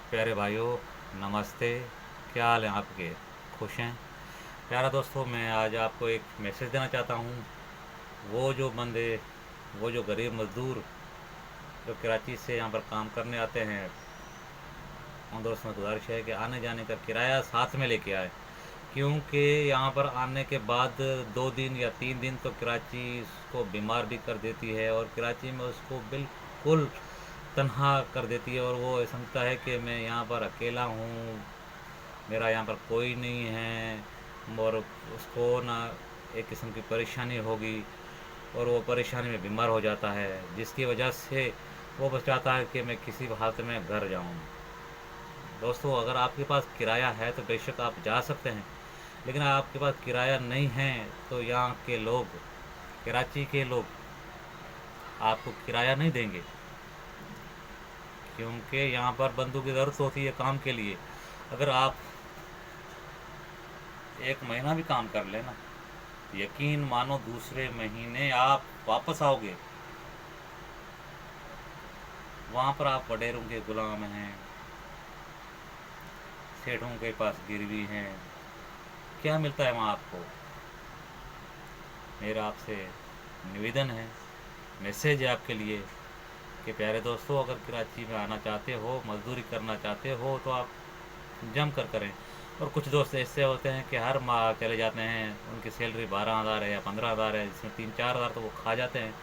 प्यारे भाइयों, नमस्ते। क्या हाल है आपके? खुश हैं? प्यारा दोस्तों, मैं आज आपको एक मैसेज देना चाहता हूँ। वो जो बंदे, वो जो गरीब मजदूर जो कराची से यहाँ पर काम करने आते हैं, उन दोस्तों से गुजारिश है कि आने जाने का किराया साथ में लेके आए, क्योंकि यहाँ पर आने के बाद 2 दिन या 3 दिन तो कराची उसको बीमार भी कर देती है और कराची में उसको बिल्कुल तन्हा कर देती है। और वो समझता है कि मैं यहाँ पर अकेला हूँ, मेरा यहाँ पर कोई नहीं है, और उसको ना एक किस्म की परेशानी होगी और वो परेशानी में बीमार हो जाता है, जिसकी वजह से वो बस चाहता है कि मैं किसी हालत में घर जाऊँ। दोस्तों, अगर आपके पास किराया है तो बेशक आप जा सकते हैं, लेकिन आपके पास किराया नहीं है तो यहाँ के लोग, कराची के लोग आपको किराया नहीं देंगे, क्योंकि यहाँ पर बंदों की ज़रूरत होती है काम के लिए। अगर आप 1 महीना भी काम कर लेना, यकीन मानो दूसरे महीने आप वापस आओगे। वहाँ पर आप वडेरों के गुलाम हैं, सेठों के पास गिरवी हैं। क्या मिलता है वहाँ आपको? मेरा आपसे निवेदन है, मैसेज है आपके लिए कि प्यारे दोस्तों, अगर कराची में आना चाहते हो, मजदूरी करना चाहते हो, तो आप जम कर करें। और कुछ दोस्त ऐसे होते हैं कि हर माह चले जाते हैं, उनकी सैलरी 12,000 है या 15,000 है, जिसमें 3-4 हज़ार तो वो खा जाते हैं,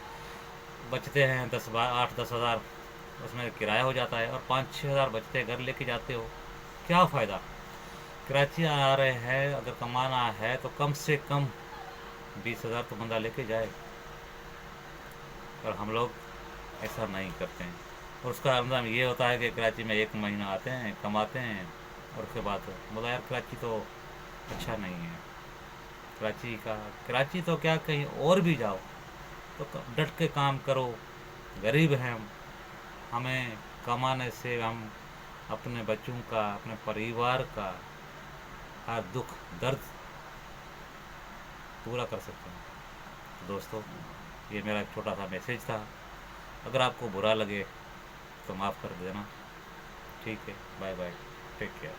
बचते हैं 8-10 हज़ार, उसमें किराया हो जाता है, और 5-6 हज़ार बचते घर लेके जाते हो। क्या फ़ायदा? कराची आ रहे हैं, अगर कमाना है तो कम से कम 20 हज़ार तो बंदा लेके जाए, और हम लोग ऐसा नहीं करते हैं। और उसका अंजाम ये होता है कि कराची में 1 महीना आते हैं, कमाते हैं, और उसके बाद बोला यार कराची तो अच्छा नहीं है। कराची तो क्या, कहीं और भी जाओ तो डट के काम करो। गरीब हैं हम, हमें कमाने से हम अपने बच्चों का, अपने परिवार का हर दुख दर्द पूरा कर सकते हैं। तो दोस्तों, ये मेरा एक छोटा सा मैसेज था। अगर आपको बुरा लगे तो माफ़ कर देना। ठीक है, बाय बाय, टेक केयर।